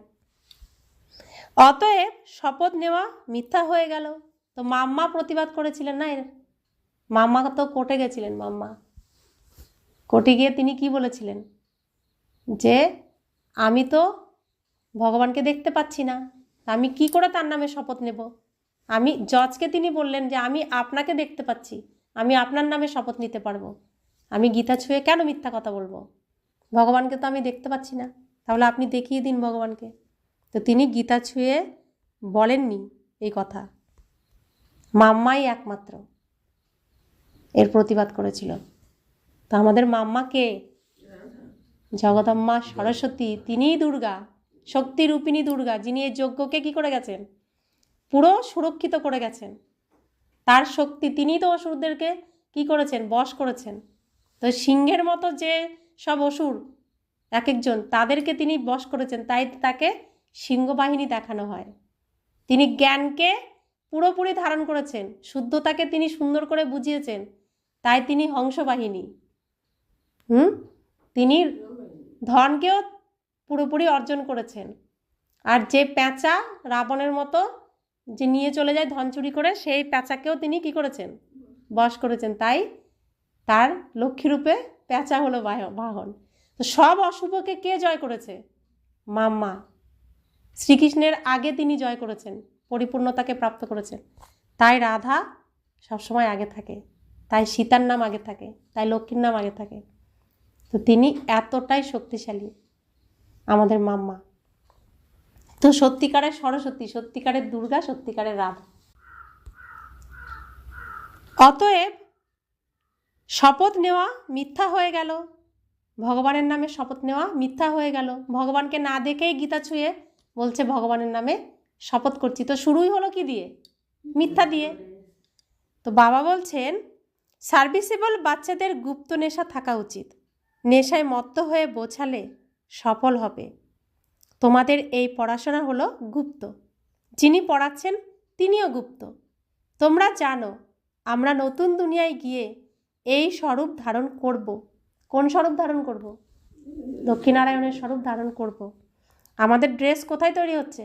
অতএব শপথ নেওয়া মিথ্যা হয়ে গেল। তো মাম্মা প্রতিবাদ করেছিলেন না এর, মাম্মা তো কোর্টে গেছিলেন। মাম্মা কোর্টে গিয়ে তিনি কি বলেছিলেন, যে আমি তো ভগবানকে দেখতে পাচ্ছি না, আমি কি করে তার নামে শপথ নেব? আমি জজকে তিনি বললেন যে আমি আপনাকে দেখতে পাচ্ছি, আমি আপনার নামে শপথ নিতে পারবো, আমি গীতা ছুঁয়ে কেন মিথ্যা কথা বলবো? ভগবানকে তো আমি দেখতে পাচ্ছি না, তাহলে আপনি দেখিয়ে দিন ভগবানকে। তো তিনি গীতা ছুঁয়ে বলেননি এই কথা, মাম্মাই একমাত্র এর প্রতিবাদ করেছিল। তো আমাদের মাম্মা কে? জগদম্মা সরস্বতী, তিনিই দুর্গা, শক্তিরূপিণী দুর্গা, যিনি এই যজ্ঞকে কি করে গেছেন, পুরো সুরক্ষিত করে গেছেন। তার শক্তি, তিনিই তো অসুরদেরকে কি করেছেন, বশ করেছেন। তো সিংহের মতো যে সব অসুর এক একজন, তাদেরকে তিনি বশ করেছেন, তাই তাকে সিংহবাহিনী দেখানো হয়। তিনি জ্ঞানকে পুরোপুরি ধারণ করেছেন, শুদ্ধতাকে তিনি সুন্দর করে বুঝিয়েছেন, তাই তিনি হংসবাহিনী। তিনি ধনকেও পুরোপুরি অর্জন করেছেন। আর যে প্যাঁচা রাবণের মতো যে নিয়ে চলে যায় ধন চুরি করে, সেই প্যাঁচাকেও তিনি কি করেছেন, বশ করেছেন, তাই তার লক্ষ্মীরূপে প্যাঁচা হলো বাহন। তো সব অশুভকে কে জয় করেছে? মাম্মা। শ্রীকৃষ্ণের আগে তিনি জয় করেছেন, পরিপূর্ণতাকে প্রাপ্ত করেছেন। তাই রাধা সবসময় আগে থাকে, তাই সীতার নাম আগে থাকে, তাই লক্ষ্মীর নাম আগে থাকে। তো তিনি এতটাই শক্তিশালী আমাদের মাম্মা। তো সত্যিকারের সরস্বতী, সত্যিকারের দুর্গা, সত্যিকারের রাধা। অতএব শপথ নেওয়া মিথ্যা হয়ে গেল, ভগবানের নামে শপথ নেওয়া মিথ্যা হয়ে গেল। ভগবানকে না দেখেই গীতা ছুঁয়ে বলছে ভগবানের নামে শপথ করছি। তো শুরুই হলো কি দিয়ে? মিথ্যা দিয়ে। তো বাবা বলছেন, সার্ভিসেবল বাচ্চাদের গুপ্ত নেশা থাকা উচিত, নেশায় মত্ত হয়ে বোঝালে সফল হবে। তোমাদের এই পড়াশোনা হলো গুপ্ত, যিনি পড়াচ্ছেন তিনিও গুপ্ত। তোমরা জানো আমরা নতুন দুনিয়ায় গিয়ে এই স্বরূপ ধারণ করব। কোন স্বরূপ ধারণ করব? লক্ষ্মীনারায়ণের স্বরূপ ধারণ করব। আমাদের ড্রেস কোথায় তৈরি হচ্ছে?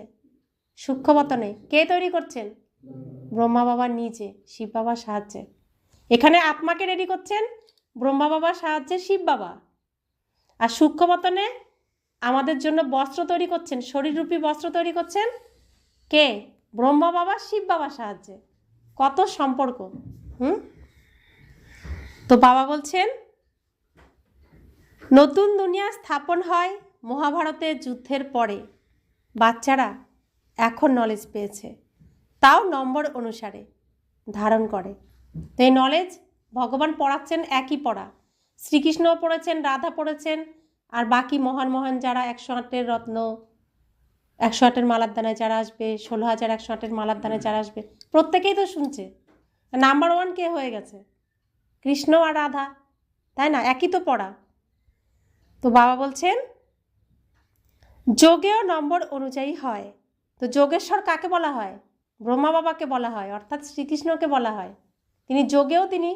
সূক্ষ্মবতনে। কে তৈরি করছেন? ব্রহ্মা বাবা নিজে, শিব বাবার সাহায্যে। এখানে আত্মাকে রেডি করছেন ব্রহ্মা বাবার সাহায্যে শিব বাবা। আর সূক্ষ্মবতনে আমাদের জন্য বস্ত্র তৈরি করছেন, শরীররূপী বস্ত্র তৈরি করছেন কে? ব্রহ্মা বাবা শিব বাবার সাহায্যে। কত সম্পর্ক! তো বাবা বলছেন, নতুন দুনিয়া স্থাপন হয় মহাভারতের যুদ্ধের পরে। বাচ্চারা এখন নলেজ পেয়েছে, তাও নম্বর অনুসারে ধারণ করে। তো এই নলেজ ভগবান পড়াচ্ছেন, একই পড়া। শ্রীকৃষ্ণও পড়েছেন, রাধা পড়েছেন, আর বাকি মহান মহান যারা 108 রত্ন, 108 মালার দানায় যারা আসবে, 16,108 মালার দানায় যারা আসবে, প্রত্যেকেই তো শুনছে। নাম্বার 1 কে হয়ে গেছে? কৃষ্ণ আর রাধা, তাই না? একই তো পড়া। তো বাবা বলছেন, যোগেও নম্বর অনুযায়ী হয়। তো যোগেশ্বর কাকে বলা হয়? ব্রহ্মা বাবাকে বলা হয়, অর্থাৎ শ্রীকৃষ্ণকে বলা হয়। তিনি যোগেও তিনি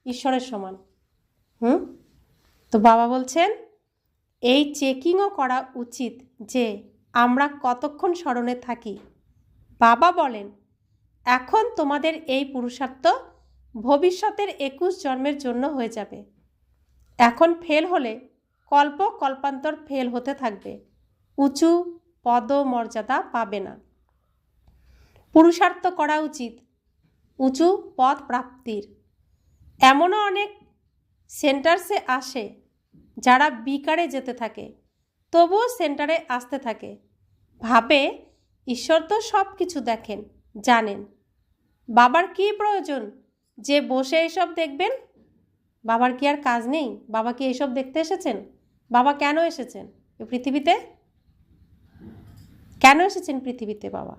ঈশ্বরের সমান। তো বাবা বলছেন, এই চেকিংও করা উচিত যে আমরা কতক্ষণ স্মরণে থাকি। বাবা বলেন, এখন তোমাদের এই পুরুষার্থ ভবিষ্যতের 21 জন্মের জন্য হয়ে যাবে। এখন ফেল হলে কল্প কল্পান্তর ফেল হতে থাকবে, উঁচু পদ মর্যাদা পাবে না। পুরুষার্থ করা উচিত উঁচু পদ প্রাপ্তির। এমনও অনেক সেন্টার্সে আসে যারা বিকারে যেতে থাকে, তবুও সেন্টারে আসতে থাকে, ভাবে ঈশ্বর তো সব কিছু দেখেন, জানেন। বাবার কি প্রয়োজন যে বসে এসব দেখবেন? বাবার কি আর কাজ নেই? বাবা কি এসব দেখতে এসেছেন? বাবা কেন এসেছেন এই পৃথিবীতে? কেন এসেছেন পৃথিবীতে বাবা?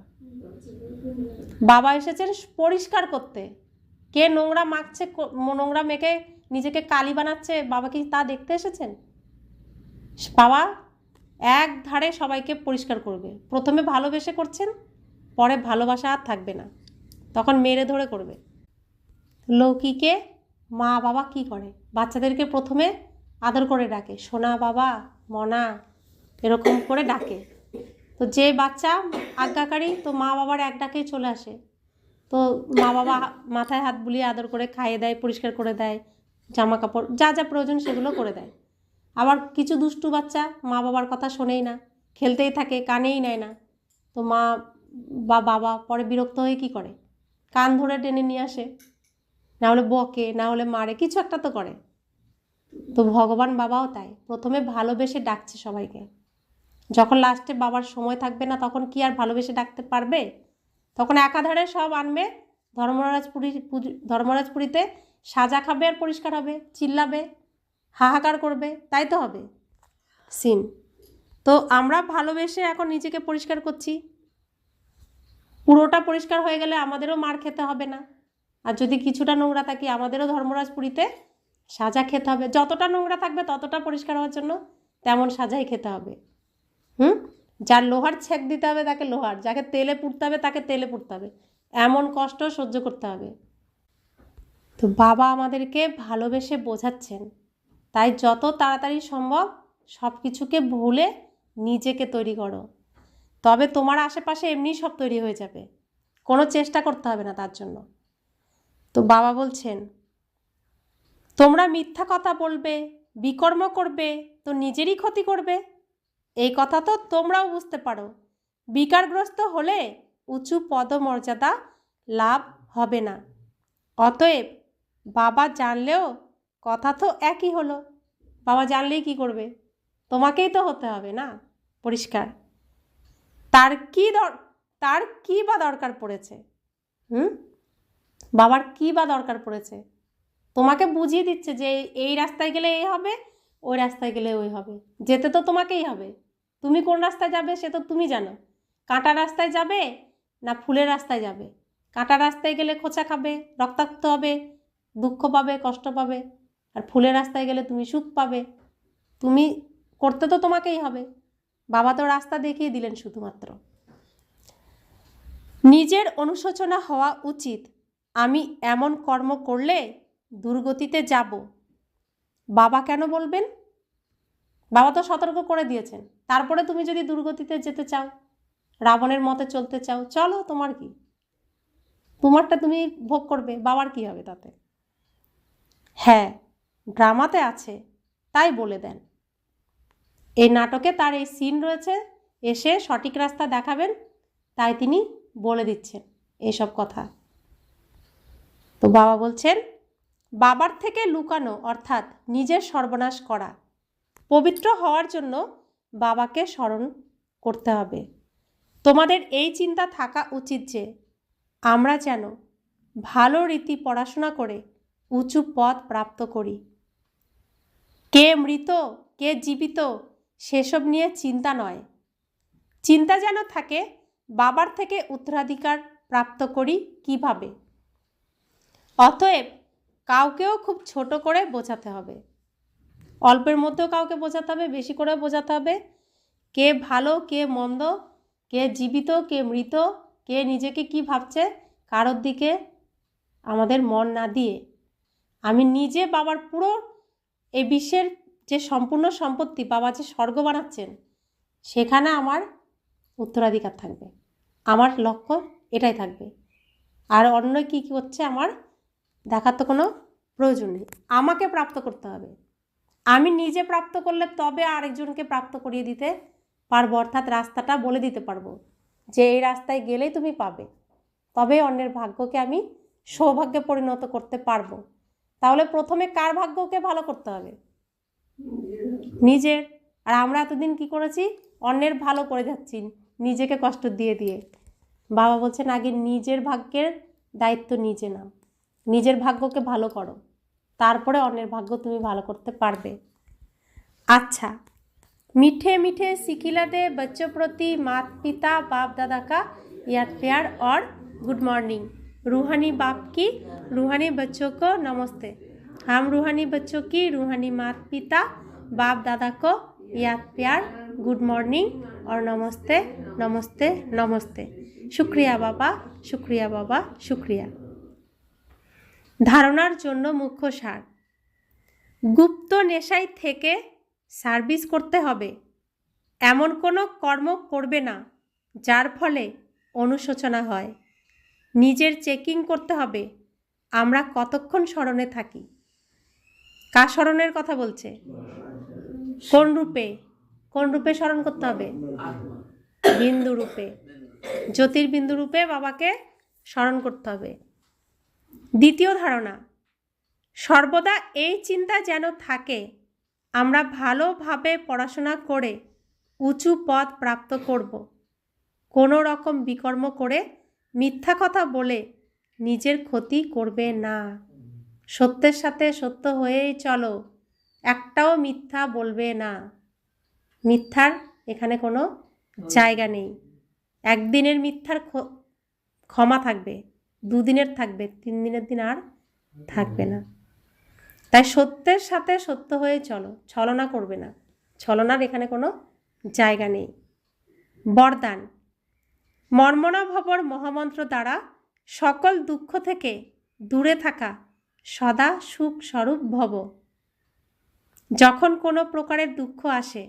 বাবা এসেছেন পরিষ্কার করতে। কে নোংরা মাখছে, নোংরা মেখে নিজেকে কালি বানাচ্ছে, বাবা কি তা দেখতে এসেছেন? বাবা এক ধারে সবাইকে পরিষ্কার করবে। প্রথমে ভালোবেসে করছেন, পরে ভালোবাসা আর থাকবে না, তখন মেরে ধরে করবে। লৌকিকে মা বাবা কি করে, বাচ্চাদেরকে প্রথমে আদর করে ডাকে, সোনা বাবা, মনা, এরকম করে ডাকে। তো যে বাচ্চা আজ্ঞাকারী, তো মা বাবার এক ডাকেই চলে আসে। তো মা বাবা মাথায় হাত বুলিয়ে আদর করে খাইয়ে দেয়, পরিষ্কার করে দেয়, জামা কাপড় যা যা প্রয়োজন সেগুলো করে দেয়। আবার কিছু দুষ্টু বাচ্চা মা বাবার কথা শোনেই না, খেলতেই থাকে, কানেই নেয় না। তো মা বা বাবা পরে বিরক্ত হয়ে কী করে, কান ধরে টেনে নিয়ে আসে, না হলে বকে, না হলে মারে, কিছু একটা তো করে। তো ভগবান বাবাও তাই, প্রথমে ভালোবেসে ডাকছে সবাইকে। যখন লাস্টে বাবার সময় থাকবে না, তখন কি আর ভালোবেসে ডাকতে পারবে? তখন একাধারে সব আনবে ধর্মরাজপুরীতে, সাজা খাবে আর পরিষ্কার হবে, চিল্লাবে, হাহাকার করবে, তাই তো হবে সিন। তো আমরা ভালোবেসে এখন নিজেকে পরিষ্কার করছি, পুরোটা পরিষ্কার হয়ে গেলে আমাদেরও মার খেতে হবে না। আর যদি কিছুটা নোংরা থাকি, আমাদেরও ধর্মরাজপুরীতে সাজা খেতে হবে। যতটা নোংরা থাকবে ততটা পরিষ্কার হওয়ার জন্য তেমন সাজাই খেতে হবে। যার লোহার ছেক দিতে হবে তাকে লোহার, যাকে তেলে পুড়তে হবে তাকে তেলে পুড়তে হবে, এমন কষ্ট সহ্য করতে হবে। তো বাবা আমাদেরকে ভালোবেসে বোঝাচ্ছেন, তাই যত তাড়াতাড়ি সম্ভব সব কিছুকে ভুলে নিজেকে তৈরি করো, তবে তোমার আশেপাশে এমনি সব তৈরি হয়ে যাবে, কোনো চেষ্টা করতে হবে না তার জন্য। তো বাবা বলছেন, তোমরা মিথ্যা কথা বলবে, বিকর্ম করবে, তো নিজেরই ক্ষতি করবে। এই কথা তো তোমরাও বুঝতে পারো। বিকারগ্রস্ত হলে উঁচু পদমর্যাদা লাভ হবে না। অতএব বাবা জানলেও কথা তো একই হলো। বাবা জানলেই কি করবে, তোমাকেই তো হতে হবে না পরিষ্কার। তার কি বা দরকার পড়েছে? বাবার কি বা দরকার পড়েছে? তোমাকে বুঝিয়ে দিচ্ছে যে এই রাস্তায় গেলে এই হবে, ওই রাস্তায় গেলে ওই হবে, যেতে তো তোমাকেই হবে। তুমি কোন রাস্তায় যাবে সে তো তুমি জানো। কাঁটা রাস্তায় যাবে না ফুলের রাস্তায় যাবে? কাঁটা রাস্তায় গেলে খোঁচা খাবে, রক্তাক্ত হবে, দুঃখ পাবে, কষ্ট পাবে। আর ফুলের রাস্তায় গেলে তুমি সুখ পাবে। তুমি করতে তো তোমাকেই হবে। বাবা তো রাস্তা দেখিয়ে দিলেন শুধুমাত্র। নিজের অনুশোচনা হওয়া উচিত, আমি এমন কর্ম করলে দুর্গতিতে যাব। বাবা কেন বলবেন? বাবা তো সতর্ক করে দিয়েছেন। তারপরে তুমি যদি দুর্গতিতে যেতে চাও, রাবণের মতে চলতে চাও, চলো, তোমার কি, তোমারটা তুমি ভোগ করবে, বাবার কি হবে তাতে? হ্যাঁ, ড্রামাতে আছে তাই বলে দেন। এই নাটকে তার এই সিন রয়েছে, এসে সঠিক রাস্তা দেখাবেন, তাই তিনি বলে দিচ্ছেন এইসব কথা। তো বাবা বলছেন, বাবার থেকে লুকানো অর্থাৎ নিজের সর্বনাশ করা। পবিত্র হওয়ার জন্য বাবাকে স্মরণ করতে হবে। তোমাদের এই চিন্তা থাকা উচিত যে আমরা যেন ভালো রীতি পড়াশোনা করে উঁচু পদ প্রাপ্ত করি। কে মৃত কে জীবিত সেসব নিয়ে চিন্তা নয়, চিন্তা যেন থাকে বাবার থেকে উত্তরাধিকার প্রাপ্ত করি কিভাবে। অতএব কাউকেও খুব ছোট করে বোঝাতে হবে, অল্পের মধ্যেও কাউকে বোঝাতে হবে, বেশি করে বোঝাতে হবে। কে ভালো কে মন্দ, কে জীবিত কে মৃত, কে নিজেকে কি ভাবছে, কারোর দিকে আমাদের মন না দিয়ে আমি নিজে বাবার পুরো এই বিশ্বের যে সম্পূর্ণ সম্পত্তি বাবা যে স্বর্গ বানাচ্ছেন, সেখানে আমার উত্তরাধিকার থাকবে। আমার লক্ষ্য এটাই থাকবে। আর অন্য কী কী হচ্ছে আমার দেখার তো কোনো প্রয়োজন নেই। আমাকে প্রাপ্ত করতে হবে। আমি নিজে প্রাপ্ত করলে তবে আরেকজনকে প্রাপ্ত করিয়ে দিতে পারবো, অর্থাৎ রাস্তাটা বলে দিতে পারবো যে এই রাস্তায় গেলেই তুমি পাবে। তবে অন্যের ভাগ্যকে আমি সৌভাগ্যে পরিণত করতে পারবো। তাহলে প্রথমে কার ভাগ্যকে ভালো করতে হবে? নিজের। আর আমরা এতদিন কি করেছি? অন্যের ভালো করে যাচ্ছি নিজেকে কষ্ট দিয়ে দিয়ে। বাবা বলছেন আগে নিজের ভাগ্যের দায়িত্ব নিজে নাও, নিজের ভাগ্যকে ভালো করো, তারপরে অন্যের ভাগ্য তুমি ভালো করতে পারবে। अच्छा, मीठे मीठे सिखिला दे बच्चों प्रति माता पिता बाप दादा का याद प्यार और गुड मॉर्निंग। रूहानी बाप की रूहानी बच्चों को नमस्ते। हम रूहानी बच्चों की रूहानी माता पिता बाप दादा को याद प्यार, गुड मॉर्निंग और नमस्ते नमस्ते नमस्ते। शुक्रिया बाबा, शुक्रिया बाबा, शुक्रिया। ধারণার জন্য মুখ্য সার। গুপ্ত নেশায় থেকে সার্ভিস করতে হবে, এমন কোনো কর্ম করবে না যার ফলে অনুশোচনা হয়। নিজের চেকিং করতে হবে আমরা কতক্ষণ স্মরণে থাকি। কার স্মরণের কথা বলছে? কোন রূপে? কোন রূপে স্মরণ করতে হবে? বিন্দু রূপে, জ্যোতির্বিন্দু রূপে বাবাকে স্মরণ করতে হবে। দ্বিতীয় ধারণা, সর্বদা এই চিন্তা যেন থাকে আমরা ভালোভাবে পড়াশোনা করে উঁচু পদ প্রাপ্ত করব। কোনো রকম বিকর্ম করে মিথ্যা কথা বলে নিজের ক্ষতি করবে না। সত্যের সাথে সত্য হয়েই চলো, একটাও মিথ্যা বলবে না। মিথ্যার এখানে কোনো জায়গা নেই। একদিনের মিথ্যার ক্ষমা থাকবে, দুদিনের থাকবে, 3 দিনের দিন আর থাকবে না। তাই সত্যের সাথে সত্য হয়ে চলো, ছলনা করবে না। ছলনার এখানে কোনো জায়গা নেই। বরদান, মর্মনা ভবর মহামন্ত্র দ্বারা সকল দুঃখ থেকে দূরে থাকা সদা সুখ স্বরূপ ভব। যখন কোনো প্রকারের দুঃখ আসে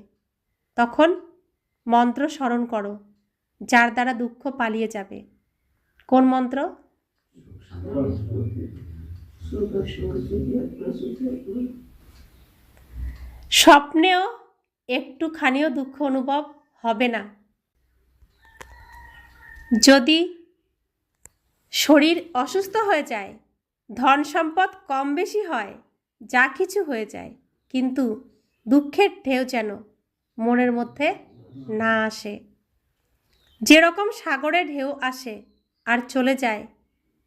তখন মন্ত্র স্মরণ করো, যার দ্বারা দুঃখ পালিয়ে যাবে। কোন মন্ত্র? স্বপ্নেও একটুখানিও দুঃখ অনুভব হবে না। যদি শরীর অসুস্থ হয়ে যায়, ধন সম্পদ কম বেশি হয়, যা কিছু হয়ে যায়, কিন্তু দুঃখের ঢেউ যেন মনের মধ্যে না আসে। যেরকম সাগরে ঢেউ আসে আর চলে যায়,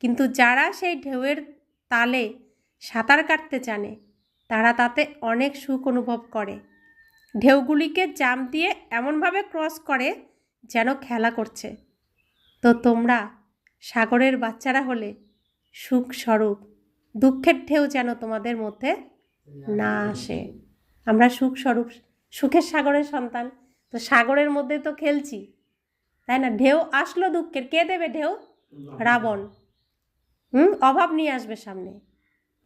কিন্তু যারা সেই ঢেউয়ের তালে সাঁতার কাটতে জানে তারা তাতে অনেক সুখ অনুভব করে। ঢেউগুলিকে জাম দিয়ে এমনভাবে ক্রস করে যেন খেলা করছে। তো তোমরা সাগরের বাচ্চারা হলে সুখ স্বরূপ, দুঃখের ঢেউ যেন তোমাদের মধ্যে না আসে। আমরা সুখ স্বরূপ, সুখের সাগরের সন্তান, তো সাগরের মধ্যে তো খেলছি, তাই না? ঢেউ আসলো দুঃখের, কে দেবে ঢেউ? রাবণ। অভাব নিয়ে আসবে সামনে,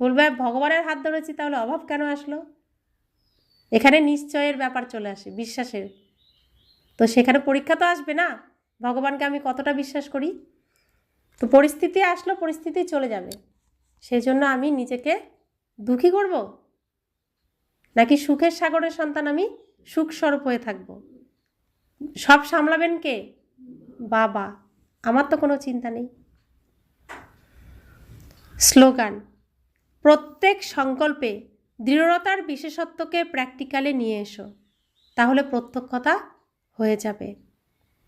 বলবে ভগবানের হাত ধরেছি, তাহলে অভাব কেন আসলো? এখানে নিশ্চয়ের ব্যাপার চলে আসে, বিশ্বাসের। তো সেখানে পরীক্ষা তো আসবে না, ভগবানকে আমি কতটা বিশ্বাস করি। তো পরিস্থিতি আসলো, পরিস্থিতি চলে যাবে, সেই জন্য আমি নিজেকে দুঃখী করব, নাকি সুখের সাগরের সন্তান আমি সুখ স্বরূপ হয়ে থাকব? সব সামলাবেন কে? বাবা। আমার তো কোনো চিন্তা নেই। স্লোগান, প্রত্যেক সংকল্পে দৃঢ়তার বিশেষত্বকে প্র্যাকটিক্যালে নিয়ে এসো, তাহলে প্রত্যক্ষতা হয়ে যাবে।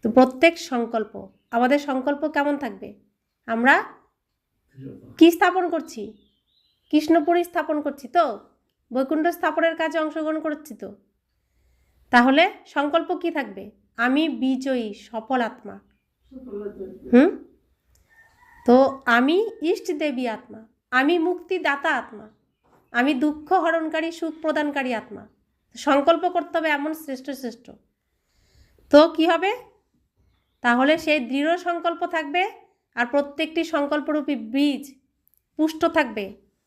তো প্রত্যেক সংকল্প, আমাদের সংকল্প কেমন থাকবে? আমরা কি স্থাপন করছি? কৃষ্ণপুরী স্থাপন করছি তো, বৈকুণ্ঠ স্থাপনের কাজে অংশগ্রহণ করছি তো। তাহলে সংকল্প কি থাকবে? আমি বিজয়ী সফল আত্মা। তো আমি ইষ্ট দেবী আত্মা, আমি মুক্তিদাতা আত্মা, আমি দুঃখ হরণকারী সুখ প্রদানকারী আত্মা। সংকল্প করতে হবে এমন শ্রেষ্ঠ শ্রেষ্ঠ। তো কি হবে? তাহলে সেই দৃঢ় সংকল্প থাকবে, আর প্রত্যেকটি সংকল্পরূপী বীজ পুষ্ট থাকবে,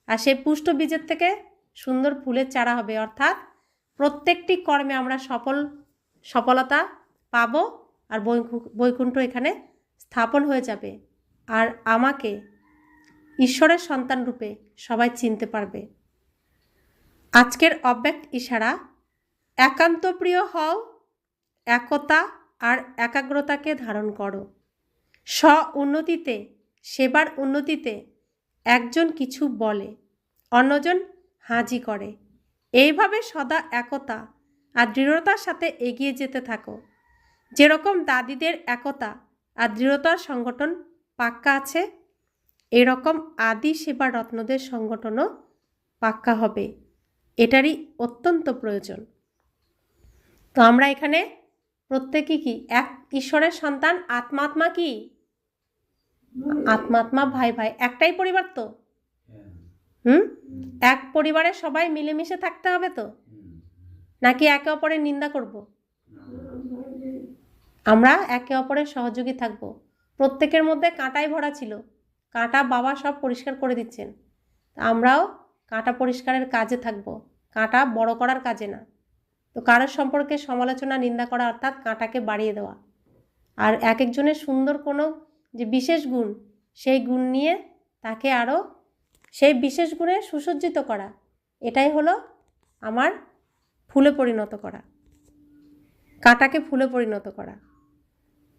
আর সেই পুষ্ট বীজের থেকে সুন্দর ফুলের চারা হবে। অর্থাৎ প্রত্যেকটি কর্মে আমরা সফলতা পাবো, আর বৈকুণ্ঠ এখানে স্থাপন হয়ে যাবে, আর আমাকে ঈশ্বরের সন্তান রূপে সবাই চিনতে পারবে। আজকের অব্যক্ত ইশারা, একান্ত প্রিয় হও, একতা আর একাগ্রতাকে ধারণ করো। স্ব উন্নতিতে, সেবার উন্নতিতে একজন কিছু বলে, অন্যজন হাজি করে। এইভাবে সদা একতা আর দৃঢ়তার সাথে এগিয়ে যেতে থাকো। যেরকম দাদিদের একতা আর দৃঢ়তার সংগঠন পাক্কা আছে, এরকম আদি সেবা রত্নদের সংগঠনও পাক্কা হবে। এটারই অত্যন্ত প্রয়োজন। তো আমরা এখানে প্রত্যেকেই কি এক ঈশ্বরের সন্তান। আত্মা কি? আত্মা ভাই ভাই, একটাই পরিবার তো। এক পরিবারে সবাই মিলেমিশে থাকতে হবে তো, নাকি একে অপরের নিন্দা করব? আমরা একে অপরের সহযোগী থাকব। প্রত্যেকের মধ্যে কাঁটাই ভরা ছিল, কাঁটা বাবা সব পরিষ্কার করে দিচ্ছেন। আমরাও কাঁটা পরিষ্কারের কাজে থাকব, কাঁটা বড় করার কাজে না। তো কারোর সম্পর্কে সমালোচনা নিন্দা করা অর্থাৎ কাঁটাকে বাড়িয়ে দেওয়া। আর এক একজনের সুন্দর কোনো যে বিশেষ গুণ, সেই গুণ নিয়ে তাকে আরও সেই বিশেষ গুণে সুসজ্জিত করা, এটাই হলো আমার ফুলে পরিণত করা, কাঁটাকে ফুলে পরিণত করা।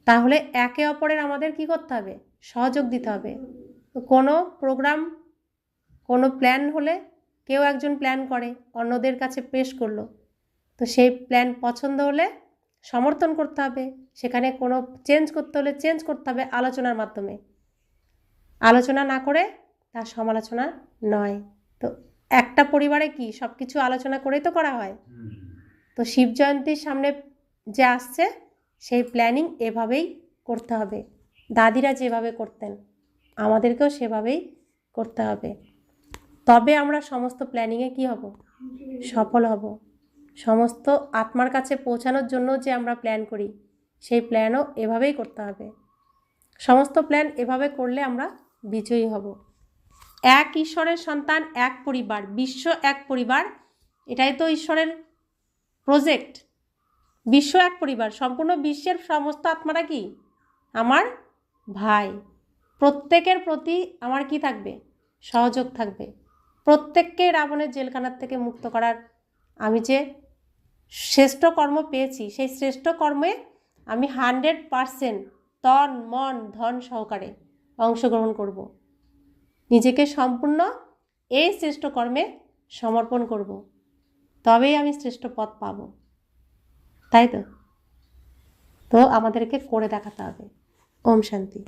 তাহলে একে অপরের আমাদের কি করতে হবে? সহযোগ দিতে হবে। তো কোনো প্রোগ্রাম, কোনো প্ল্যান হলে কেউ একজন প্ল্যান করে, অন্যদের কাছে পেশ করলো, তো সেই প্ল্যান পছন্দ হলে সমর্থন করতে হবে। সেখানে কোনো চেঞ্জ করতে হলে চেঞ্জ করতে হবে আলোচনার মাধ্যমে। আলোচনা না করে তার সমালোচনা নয়। তো একটা পরিবারে কি সব কিছু আলোচনা করেই তো করা হয়। তো শিব জয়ন্তীর সামনে যে আসছে, সেই প্ল্যানিং এভাবেই করতে হবে। দাদিরা যেভাবে করতেন আমাদেরকেও সেভাবেই করতে হবে। তবে আমরা সমস্ত প্ল্যানিংয়ে কি হব? সফল হব। সমস্ত আত্মার কাছে পৌঁছানোর জন্য যে আমরা প্ল্যান করি, সেই প্ল্যানও এভাবেই করতে হবে। সমস্ত প্ল্যান এভাবে করলে আমরা বিজয়ী হব। এক ঈশ্বরের সন্তান, এক পরিবার, বিশ্ব এক পরিবার, এটাই তো ঈশ্বরের প্রজেক্ট। বিশ্ব এক পরিবার, সম্পূর্ণ বিশ্বের সমস্ত আত্মারা কি আমার ভাই। প্রত্যেকের প্রতি আমার কি থাকবে? সহযোগ থাকবে। প্রত্যেককে রাবণের জেলখানার থেকে মুক্ত করার আমি যে শ্রেষ্ঠ কর্ম পেয়েছি, সেই শ্রেষ্ঠ কর্মে আমি 100% তন মন ধন সহকারে অংশগ্রহণ করব। নিজেকে সম্পূর্ণ এই শ্রেষ্ঠ কর্মে সমর্পণ করব, তবেই আমি শ্রেষ্ঠ পথ পাব। তাই তো? তো আমাদেরকে করে দেখাতে হবে। ওম শান্তি।